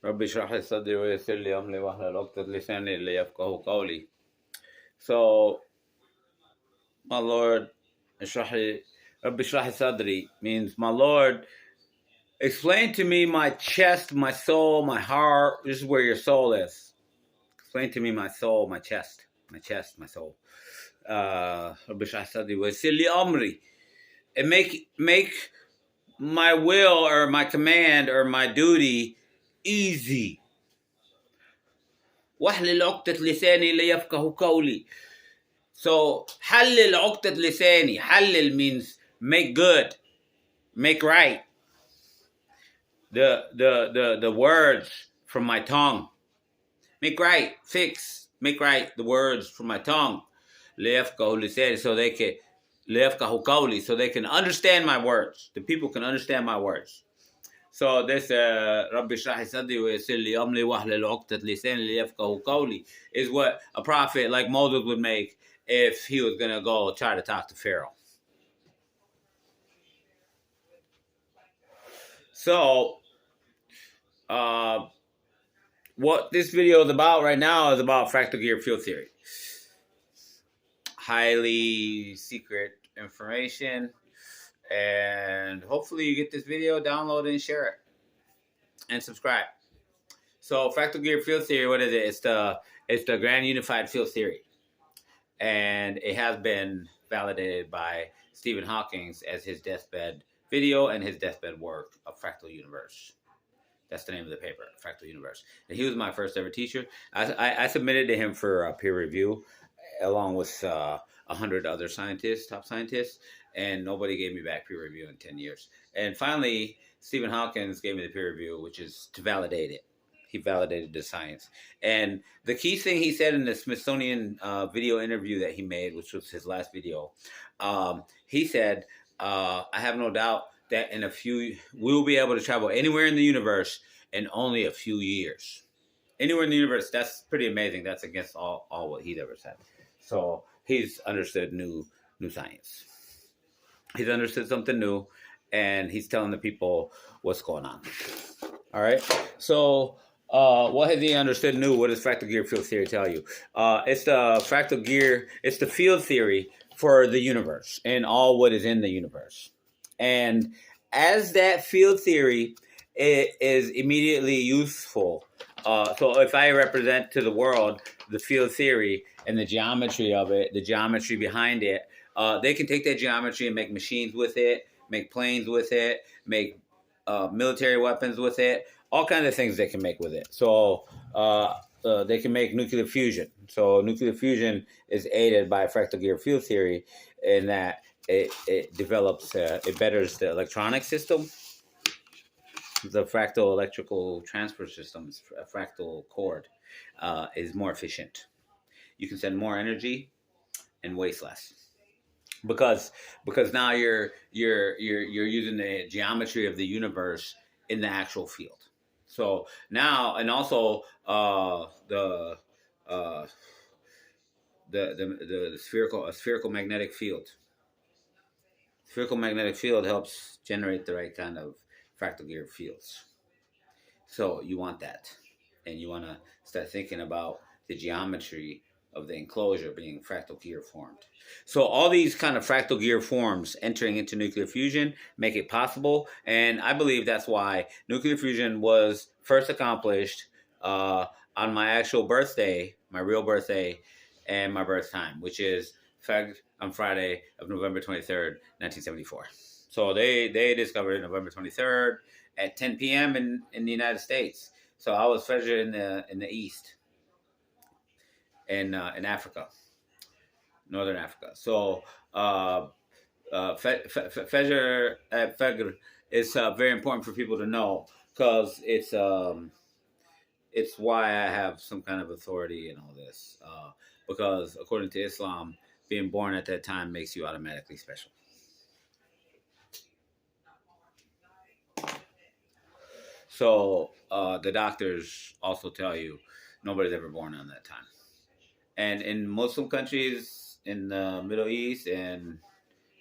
رب اشرح لي صدري ويسر لي أمري واحلل عقدة لساني ليفقهوا قولي. So, my Lord, اشرح لي رب اشرح لي صدري means, my Lord, explain to me my chest, my soul, my heart. This is where your soul is. Explain to me my soul, my chest, my soul. رب اشرح لي صدري ويسر لي أمري. And make my will or my command or my duty easy. واحلل عقدة لساني ليفقهوا قولي. So حلل عقدة لساني. حلل means make good, make right. The words from my tongue. Make right, fix, make right the words from my tongue. ليفقهوا لساني, so they can ليفقهوا قولي, so they can understand my words. The people can understand my words. So this رب اشرح لي صدري ويسر لي أمري واحلل عقدة لساني ليفقهوا قولي is what a prophet like Moses would make if he was going to go try to talk to Pharaoh. So what this video is about right now is about fractal gear field theory. Highly secret information, and hopefully you get this video, download it and share it and subscribe. So fractal gear field theory, what is it? It's the grand unified field theory, and it has been validated by Stephen Hawking as his deathbed video and his deathbed work of Fractal Universe. That's the name of the paper, Fractal Universe. And he was my first ever teacher. I submitted to him for a peer review along with 100 other scientists, top scientists, and nobody gave me back peer review in 10 years. And finally, Stephen Hawking gave me the peer review, which is to validate it. He validated the science. And the key thing he said in the Smithsonian video interview that he made, which was his last video, he said, I have no doubt that we'll be able to travel anywhere in the universe in only a few years. Anywhere in the universe, that's pretty amazing. That's against all what he'd ever said. So he's understood new science. He's understood something new, and he's telling the people what's going on. All right. So what has he understood new? What does fractal gear field theory tell you? It's the fractal gear. It's the field theory for the universe and all what is in the universe. And as that field theory, it is immediately useful. So if I represent to the world the field theory and the geometry of it, the geometry behind it, they can take that geometry and make machines with it, make planes with it, make military weapons with it, all kinds of things they can make with it. So they can make nuclear fusion. So nuclear fusion is aided by fractal gear field theory in that it develops, it betters the electronic system. The fractal electrical transfer system, a fractal cord, is more efficient. You can send more energy and waste less. Because now you're using the geometry of the universe in the actual field. So now, and also the spherical magnetic field. Spherical magnetic field helps generate the right kind of fractal gear fields. So you want that, and you want to start thinking about the geometry of the enclosure being fractal gear formed. So all these kind of fractal gear forms entering into nuclear fusion make it possible, and I believe that's why nuclear fusion was first accomplished on my actual birthday, my real birthday, and my birth time, which is on Friday of November 23rd, 1974. So they discovered it November 23rd at 10 p.m. in the United States. So I was Fajr in the East, in Africa, Northern Africa. So Fajr at Fajr is very important for people to know, because it's why I have some kind of authority in all this. Because according to Islam, being born at that time makes you automatically special. So the doctors also tell you nobody's ever born on that time. And in Muslim countries, in the Middle East and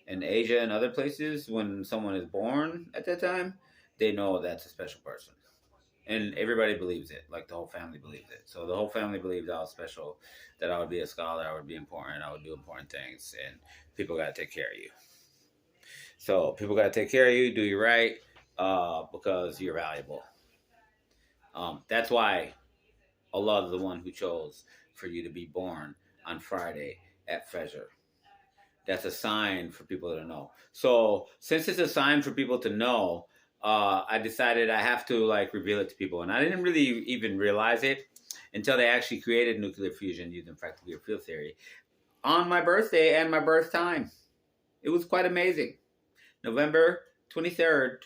in Asia and other places, when someone is born at that time, they know that's a special person. And everybody believes it. Like the whole family believes it. So the whole family believed I was special, that I would be a scholar, I would be important, I would do important things, and people got to take care of you. So people got to take care of you, do you right, because you're valuable. That's why Allah is the one who chose for you to be born on Friday at Fajr. That's a sign for people to know. So since it's a sign for people to know, I decided I have to like reveal it to people, and I didn't really even realize it until they actually created nuclear fusion using fractal field theory on my birthday and my birth time. It was quite amazing. November 23rd,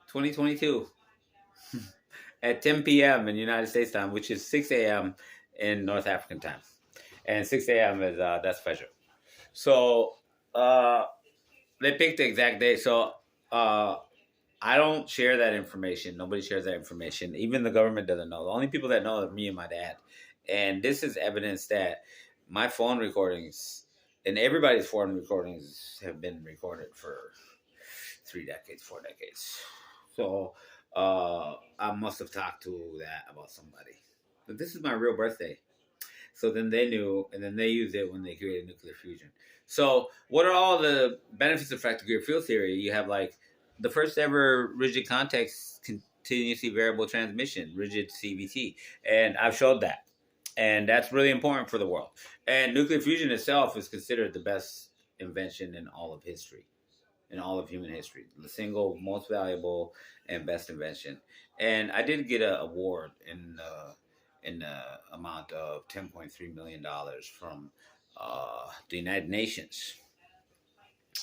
2022, at 10 p.m. in United States time, which is 6 a.m. in North African time, and 6 a.m. is that's Fajr. So they picked the exact date. So I don't share that information. Nobody shares that information. Even the government doesn't know. The only people that know are me and my dad. And this is evidence that my phone recordings and everybody's phone recordings have been recorded for 3 decades, 4 decades. So I must have talked to that about somebody. But this is my real birthday. So then they knew, and then they used it when they created nuclear fusion. So what are all the benefits of fractal field theory? You have like the first ever rigid context continuously variable transmission, rigid CVT, and I've showed that, and that's really important for the world. And nuclear fusion itself is considered the best invention in all of history, in all of human history, the single most valuable and best invention. And I did get an award in the amount of $10.3 million from the United Nations.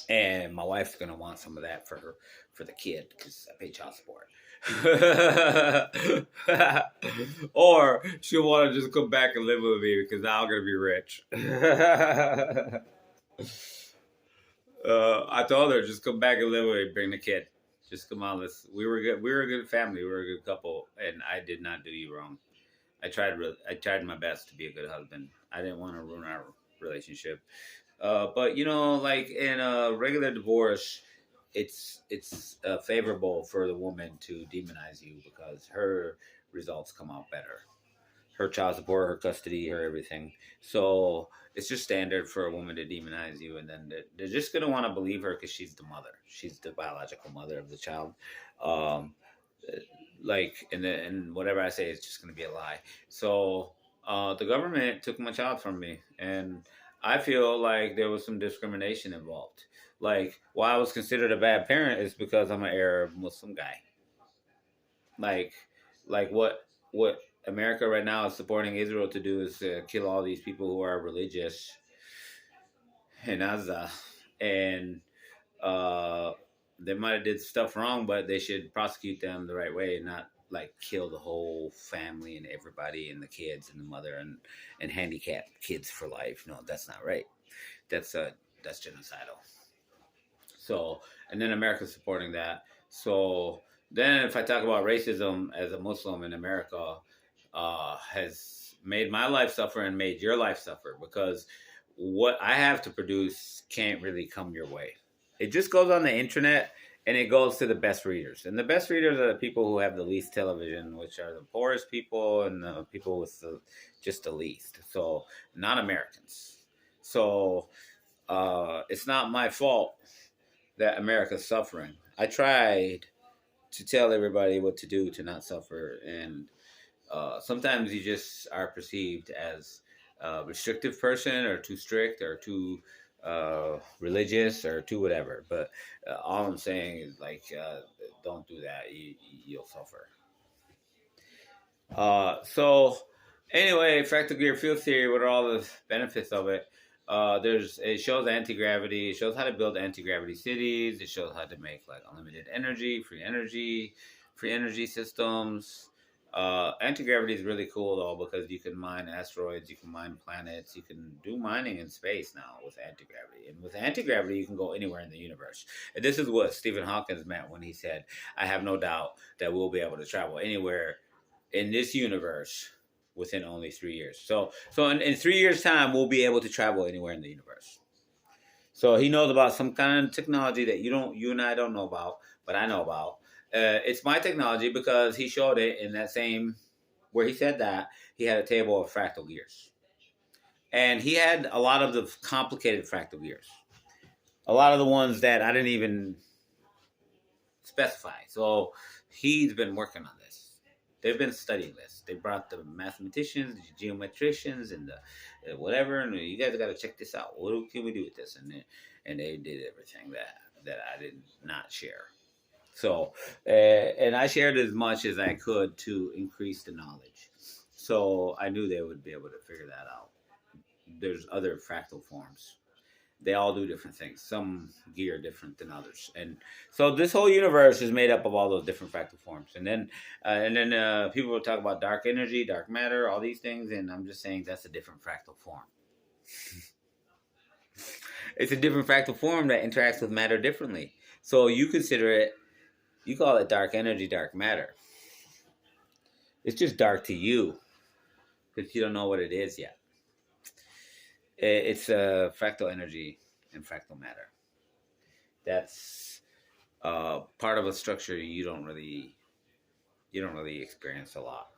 And my wife's gonna want some of that for the kid because I pay child support. Or she'll want to just come back and live with me because now I'm gonna be rich. I told her just come back and live with me, bring the kid. Just come on, we were good. We were a good family. We were a good couple, and I did not do you wrong. I tried my best to be a good husband. I didn't want to ruin our relationship. But you know, like in a regular divorce, it's favorable for the woman to demonize you because her results come out better. Her child support, her custody, her everything. So it's just standard for a woman to demonize you, and then they're just gonna want to believe her because she's the mother. She's the biological mother of the child. Um, like and whatever I say is just gonna be a lie. So the government took my child from me, and I feel like there was some discrimination involved. Like why I was considered a bad parent is because I'm an Arab Muslim guy. Like what America right now is supporting Israel to do is to kill all these people who are religious in Gaza, and uh, they might have did stuff wrong, but they should prosecute them the right way, and not like kill the whole family and everybody and the kids and the mother and handicap kids for life. No, that's not right. That's genocidal. So, and then America's supporting that. So then, if I talk about racism as a Muslim in America, has made my life suffer and made your life suffer because what I have to produce can't really come your way. It just goes on the internet and it goes to the best readers. And the best readers are the people who have the least television, which are the poorest people and the people with just the least. So, not Americans. So, it's not my fault that America's suffering. I tried to tell everybody what to do to not suffer, and sometimes you just are perceived as a restrictive person or too strict or too religious or too whatever. But all I'm saying is like, don't do that. You'll suffer. So anyway, fractal gear field theory. What are all the benefits of it? It shows anti-gravity. It shows how to build anti-gravity cities. It shows how to make like unlimited energy, free energy systems. Anti-gravity is really cool though because you can mine asteroids, you can mine planets, you can do mining in space now with anti-gravity. And with anti-gravity, you can go anywhere in the universe. And this is what Stephen Hawking meant when he said, "I have no doubt that we'll be able to travel anywhere in this universe within only 3 years." So in 3 years' time, we'll be able to travel anywhere in the universe. So he knows about some kind of technology that you and I don't know about, but I know about. It's my technology because he showed it in that same where he said that he had a table of fractal gears, and he had a lot of the complicated fractal gears, a lot of the ones that I didn't even specify. So he's been working on this. They've been studying this. They brought the mathematicians, the geometricians, and the whatever. And you guys got to check this out. What can we do with this? And they did everything that I did not share. So and I shared as much as I could to increase the knowledge. So I knew they would be able to figure that out. There's other fractal forms. They all do different things. Some gear different than others, and so this whole universe is made up of all those different fractal forms. And then people will talk about dark energy, dark matter, all these things, and I'm just saying that's a different fractal form. It's a different fractal form that interacts with matter differently. So you consider it, you call it dark energy, dark matter. It's just dark to you because you don't know what it is yet. It's fractal energy and fractal matter. That's part of a structure you don't really experience a lot.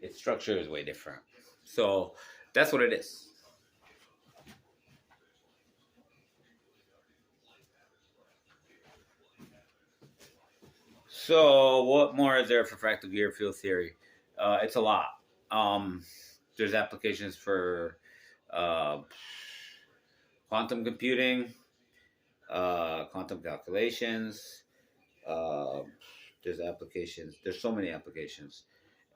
Its structure is way different. So that's what it is. So what more is there for fractal gear field theory? It's a lot. There's applications for quantum computing, quantum calculations. There's applications. There's so many applications.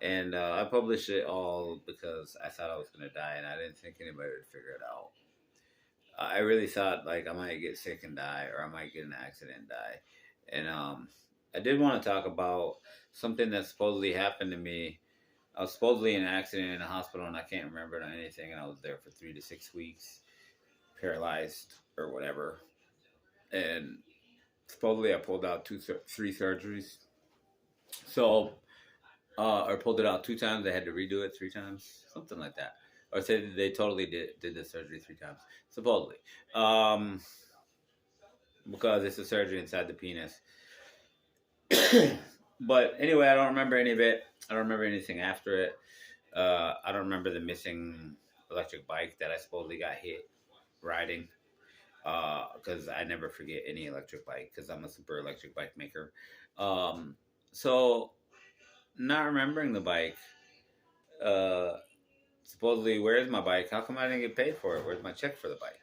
And I published it all because I thought I was going to die, and I didn't think anybody would figure it out. I really thought, like, I might get sick and die, or I might get in an accident and die. And I did want to talk about something that supposedly happened to me. I was supposedly in an accident in a hospital, and I can't remember anything, and I was there for 3 to 6 weeks, paralyzed or whatever. And supposedly I pulled out 3 surgeries. So, or pulled it out 2 times. I had to redo it 3 times, something like that. Or said they totally did the surgery 3 times, supposedly. Because it's a surgery inside the penis. But anyway, I don't remember any of it. I don't remember anything after it. I don't remember the missing electric bike that I supposedly got hit riding. Because I never forget any electric bike because I'm a super electric bike maker. So, not remembering the bike. Supposedly, where's my bike? How come I didn't get paid for it? Where's my check for the bike?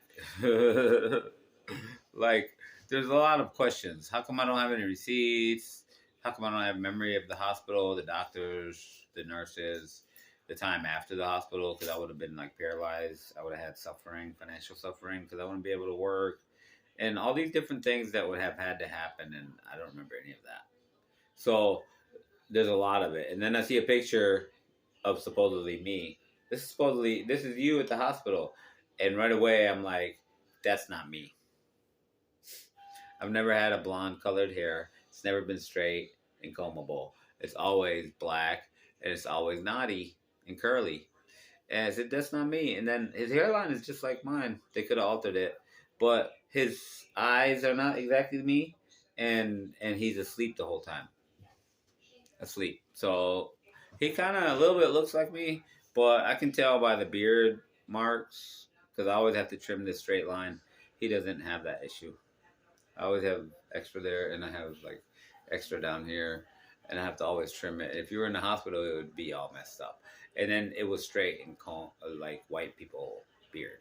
Like, there's a lot of questions. How come I don't have any receipts? How come I don't have memory of the hospital, the doctors, the nurses, the time after the hospital? Because I would have been like paralyzed. I would have had suffering, financial suffering, because I wouldn't be able to work, and all these different things that would have had to happen, and I don't remember any of that. So there's a lot of it. And then I see a picture of supposedly me. This is you at the hospital, and right away I'm like, that's not me. I've never had a blonde colored hair. It's never been straight and combable. It's always black, and it's always knotty and curly. And I said, that's not me. And then his hairline is just like mine. They could have altered it. But his eyes are not exactly me. And he's asleep the whole time. Asleep. So he kind of a little bit looks like me. But I can tell by the beard marks, because I always have to trim this straight line. He doesn't have that issue. I always have extra there, and I have like extra down here, and I have to always trim it. If you were in the hospital, it would be all messed up. And then it was straight and calm, like white people beard.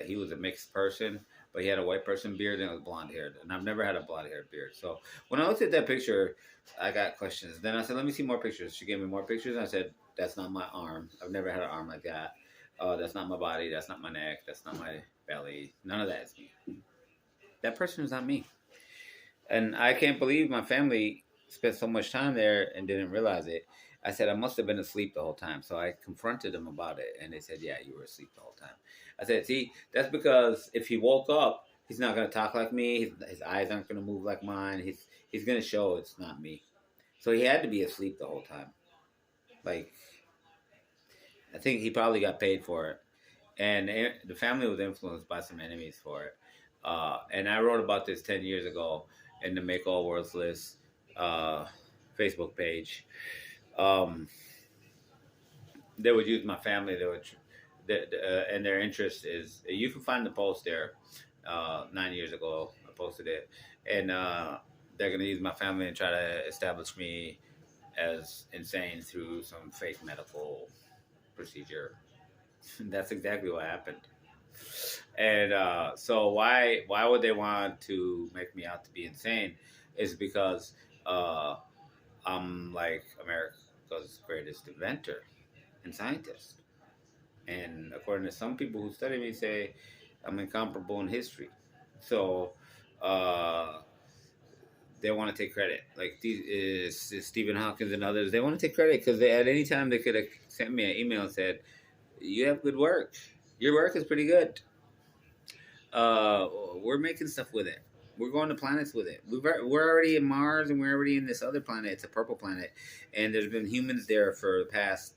He was a mixed person, but he had a white person beard and it was blonde haired. And I've never had a blonde haired beard. So when I looked at that picture, I got questions. Then I said, let me see more pictures. She gave me more pictures. And I said, that's not my arm. I've never had an arm like that. That's not my body. That's not my neck. That's not my belly. None of that is me. That person is not me. And I can't believe my family spent so much time there and didn't realize it. I said, I must have been asleep the whole time. So I confronted them about it. And they said, yeah, you were asleep the whole time. I said, see, that's because if he woke up, he's not going to talk like me. His eyes aren't going to move like mine. He's going to show it's not me. So he had to be asleep the whole time. Like, I think he probably got paid for it. And the family was influenced by some enemies for it. And I wrote about this 10 years ago. in the Make All Worthless Facebook page. They would use my family. They would, and their interest is, you can find the post there. 9 years ago, I posted it, and they're gonna use my family and try to establish me as insane through some fake medical procedure. That's exactly what happened. And so why would they want to make me out to be insane? Is because I'm like America's greatest inventor and scientist. And according to some people who study me, say I'm incomparable in history. So they want to take credit. Like these Stephen Hawking and others, they want to take credit because at any time they could have sent me an email and said, "You have good work. Your work is pretty good. We're making stuff with it. We're going to planets with it. We're already in Mars and we're already in this other planet. It's a purple planet, and there's been humans there for the past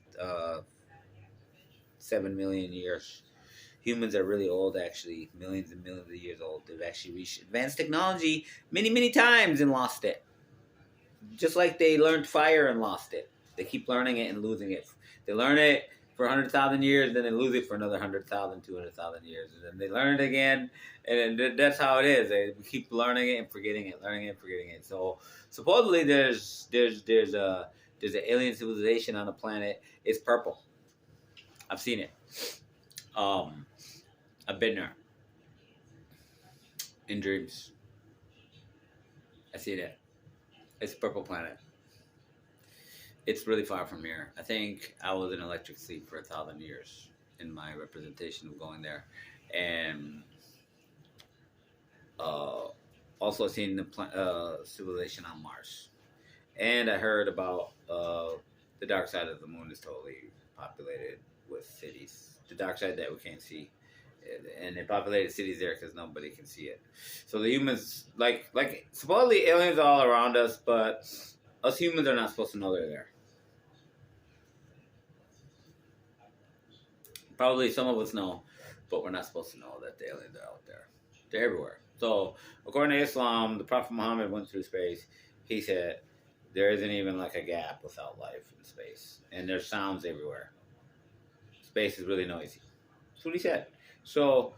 7 million years. Humans are really old, actually, millions and millions of years old. They've actually reached advanced technology many, many times and lost it. Just like they learned fire and lost it. They keep learning it and losing it. They learn it for 100,000 years, then they lose it for another 100,000, 200,000 years. And then they learn it again, and that's how it is. They keep learning it and forgetting it, learning it and forgetting it. So supposedly there's an alien civilization on the planet. It's purple. I've seen it. I've been there in dreams. I see that. It's a purple planet. It's really far from here. I think I was in electric sleep for 1,000 years in my representation of going there, and also seen the civilization on Mars. And I heard about the dark side of the moon is totally populated with cities. The dark side that we can't see. And they populated cities there because nobody can see it. So the humans, like supposedly aliens are all around us, but us humans are not supposed to know they're there. Probably some of us know, but we're not supposed to know that the aliens are out there. They're everywhere. So according to Islam, the Prophet Muhammad went through space. He said there isn't even like a gap without life in space, and there's sounds everywhere. Space is really noisy. That's what he said. So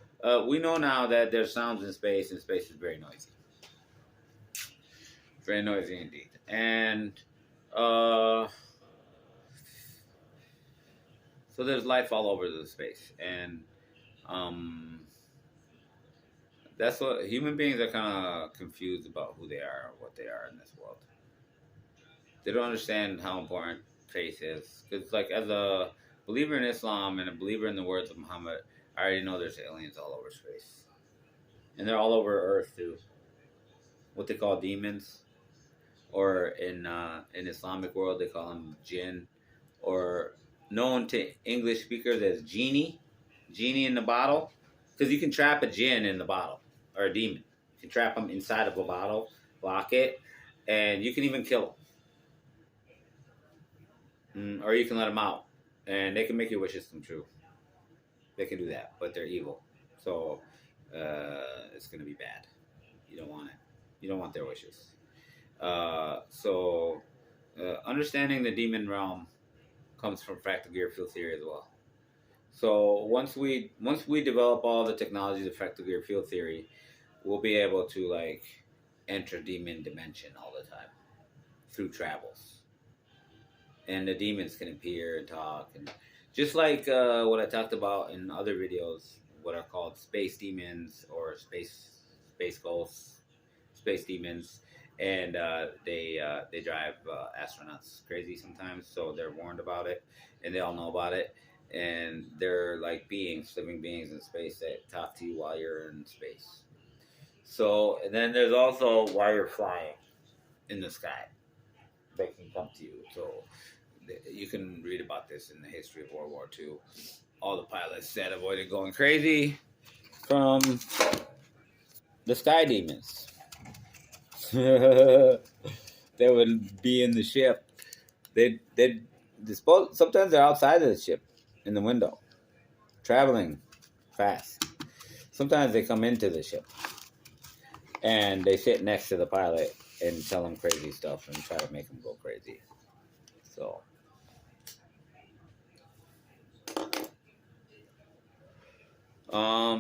we know now that there's sounds in space, and space is very noisy. Very noisy indeed. And so there's life all over the space. And that's what human beings are kind of confused about who they are or what they are in this world. They don't understand how important faith is. Because like as a believer in Islam and a believer in the words of Muhammad, I already know there's aliens all over space. And they're all over Earth too. What they call demons. Or in Islamic world, they call them jinn. Or known to English speakers as genie. Genie in the bottle. Because you can trap a jinn in the bottle. Or a demon. You can trap them inside of a bottle. Lock it. And you can even kill them. Or you can let them out. And they can make your wishes come true. They can do that, but they're evil. So it's going to be bad. You don't want it. You don't want their wishes. So understanding the demon realm comes from fractal gear field theory as well. So once we develop all the technologies of fractal gear field theory, we'll be able to like enter demon dimension all the time through travels. And the demons can appear and talk, and just like what I talked about in other videos, what are called space demons or space ghosts, space demons, and they drive astronauts crazy sometimes. So they're warned about it, and they all know about it. And they're like living beings in space that talk to you while you're in space. So and then there's also while you're flying in the sky, they can come to you. So you can read about this in the history of World War II. All the pilots that avoided going crazy from the sky demons. They would be in the ship. Sometimes they're outside of the ship in the window, traveling fast. Sometimes they come into the ship. And they sit next to the pilot and tell him crazy stuff and try to make him go crazy. So,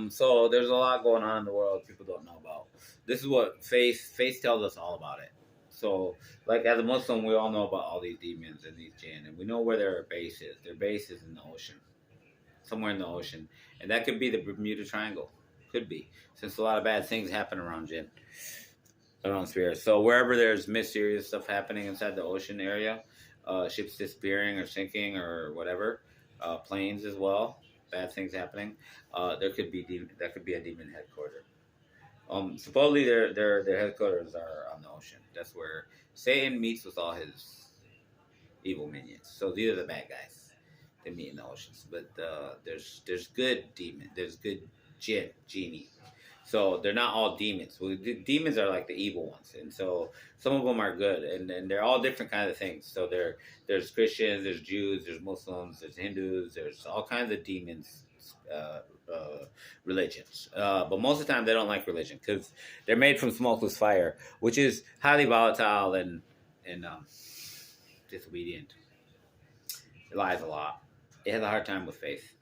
so there's a lot going on in the world people don't know about. This is what faith tells us all about it. So, like as a Muslim, we all know about all these demons and these jinn, and we know where their base is. Their base is in the ocean, somewhere in the ocean, and that could be the Bermuda Triangle. Could be, since a lot of bad things happen around jinn, around spirits. So wherever there's mysterious stuff happening inside the ocean area, ships disappearing or sinking or whatever, planes as well, bad things happening. There could be that could be a demon headquarters. Supposedly their headquarters are on the ocean. That's where Satan meets with all his evil minions. So these are the bad guys. They meet in the oceans. But there's good demon. There's good genie. So they're not all demons. Well, the demons are like the evil ones, and so some of them are good, and they're all different kinds of things. So there's Christians, there's Jews, there's Muslims, there's Hindus, there's all kinds of demons. Religions, but most of the time they don't like religion because they're made from smokeless fire, which is highly volatile and disobedient. It lies a lot. It has a hard time with faith,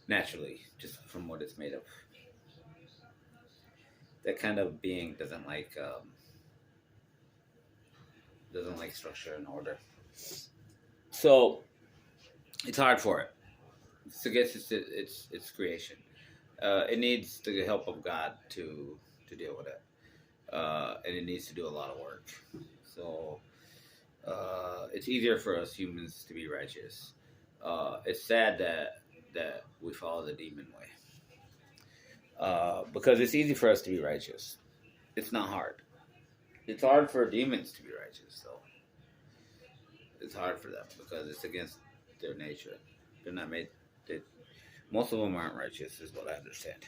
naturally, just from what it's made of. That kind of being doesn't like structure and order, so it's hard for it. It's against its creation. It needs the help of God to deal with it, and it needs to do a lot of work. So it's easier for us humans to be righteous. It's sad that we follow the demon way, because it's easy for us to be righteous. It's not hard. It's hard for demons to be righteous, though. It's hard for them because it's against their nature. They're not made. Most of them aren't righteous, is what I understand.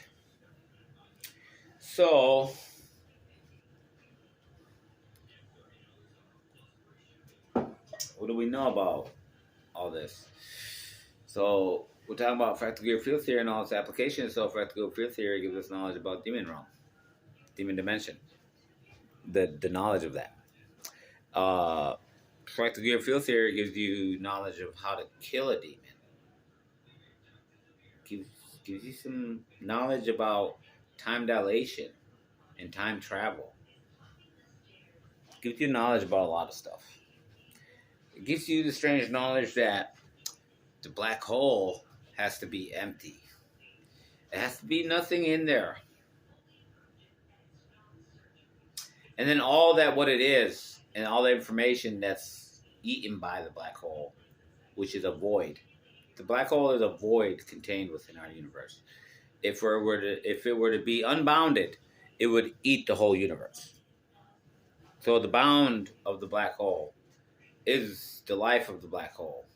So, what do we know about all this? So, we're talking about fractal gear field theory and all its applications. So, fractal gear field theory gives us knowledge about demon realm, demon dimension, the knowledge of that. Fractal gear field theory gives you knowledge of how to kill a demon. Gives you some knowledge about time dilation and time travel. Gives you knowledge about a lot of stuff. It gives you the strange knowledge that the black hole has to be empty. It has to be nothing in there. And then all that what it is and all the information that's eaten by the black hole, which is a void. The black hole is a void contained within our universe. If it were to be unbounded, it would eat the whole universe. So the bound of the black hole is the life of the black hole,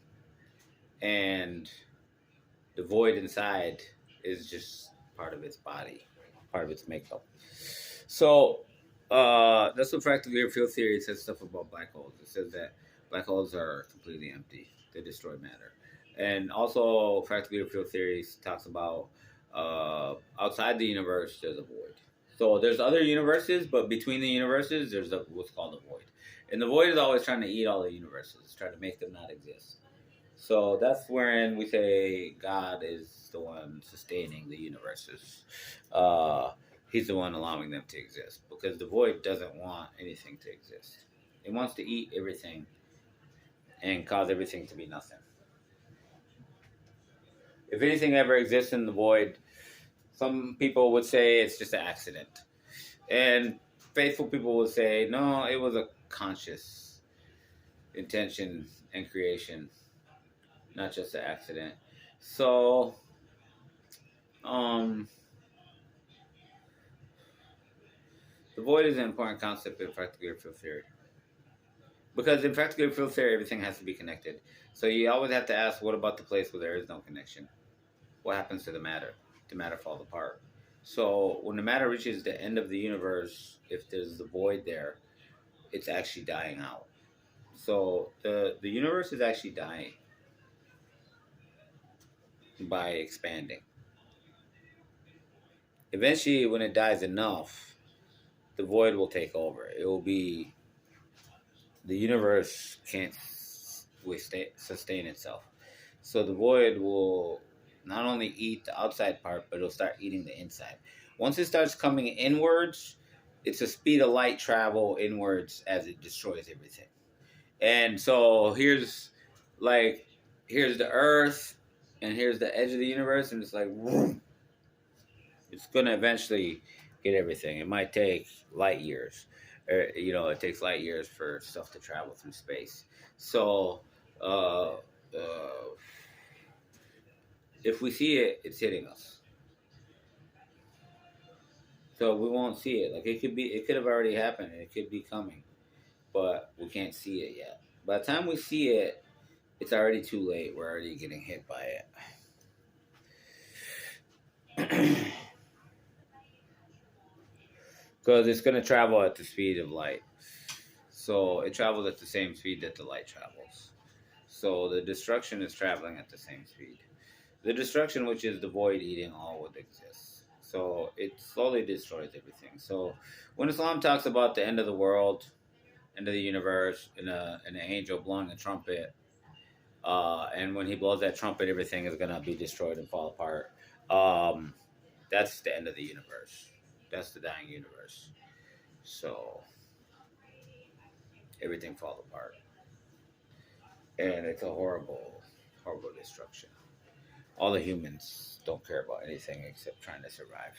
and the void inside is just part of its body, part of its makeup. So that's what fractal gear field theory says stuff about black holes. It says that black holes are completely empty; they destroy matter. And also, fractal gear field theory talks about outside the universe, there's a void. So there's other universes, but between the universes, there's what's called a void. And the void is always trying to eat all the universes, trying to make them not exist. So that's wherein we say God is the one sustaining the universes. He's the one allowing them to exist, because the void doesn't want anything to exist. It wants to eat everything and cause everything to be nothing. If anything ever exists in the void, some people would say it's just an accident. And faithful people would say, no, it was a conscious intention and creation, not just an accident. So, the void is an important concept in fractal gear field theory. Because in fractal gear field theory, everything has to be connected. So you always have to ask, what about the place where there is no connection? What happens to the matter? The matter falls apart. So when the matter reaches the end of the universe, if there's the void there, it's actually dying out. So the universe is actually dying by expanding. Eventually, when it dies enough, the void will take over. It will be, the universe can't sustain itself. So the void will not only eat the outside part, but it'll start eating the inside. Once it starts coming inwards, it's a speed of light travel inwards as it destroys everything. And so here's the Earth, and here's the edge of the universe, and it's like, whoom, it's gonna eventually get everything. It might take light years. It takes light years for stuff to travel through space. So, uh, if we see it, it's hitting us. So we won't see it. Like it could have already happened. It could be coming, but we can't see it yet. By the time we see it, it's already too late. We're already getting hit by it. Because it's going to travel at the speed of light. So it travels at the same speed that the light travels. So the destruction is traveling at the same speed. The destruction, which is the void eating all what exists. So it slowly destroys everything. So when Islam talks about the end of the world, end of the universe, and an angel blowing a trumpet, and when he blows that trumpet, everything is going to be destroyed and fall apart. That's the end of the universe. That's the dying universe. So everything falls apart. And it's a horrible, horrible destruction. All the humans don't care about anything except trying to survive.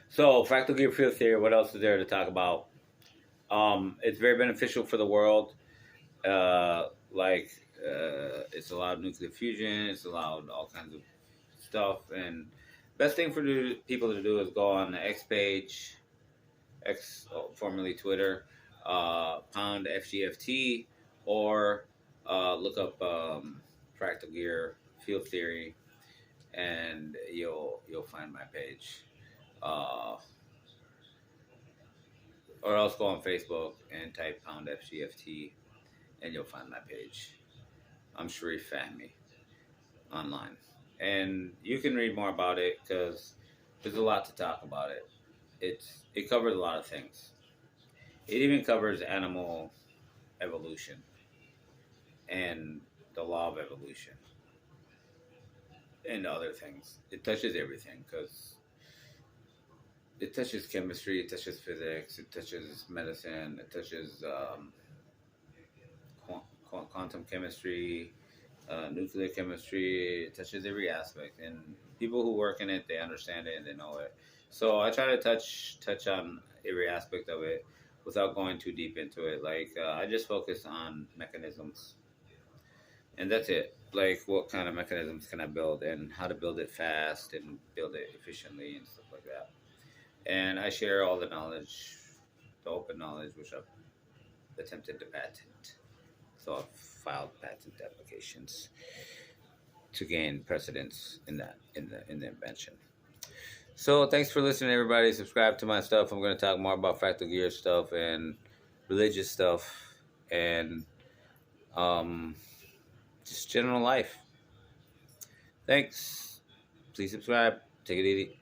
So, fractal gear field theory, what else is there to talk about? It's very beneficial for the world. It's allowed nuclear fusion. It's allowed all kinds of stuff. And best thing for people to do is go on the X page, formerly Twitter, pound FGFT, or look up fractal gear field theory, and you'll find my page. Or else go on Facebook and type pound FGFT, and you'll find my page. I'm Sharif Fahmy online. And you can read more about it because there's a lot to talk about it. It covers a lot of things. It even covers animal evolution and the law of evolution and other things. It touches everything because it touches chemistry, it touches physics, it touches medicine, it touches quantum chemistry, nuclear chemistry. It touches every aspect, and people who work in it, they understand it and they know it. So I try to touch on every aspect of it without going too deep into it. Like I just focus on mechanisms, and that's it. Like what kind of mechanisms can I build, and how to build it fast and build it efficiently and stuff like that. And I share all the knowledge, the open knowledge, which I've attempted to patent. So I've filed patent applications to gain precedence in the invention. So thanks for listening, everybody. Subscribe to my stuff. I'm going to talk more about fractal gear stuff and religious stuff and just general life. Thanks. Please subscribe. Take it easy.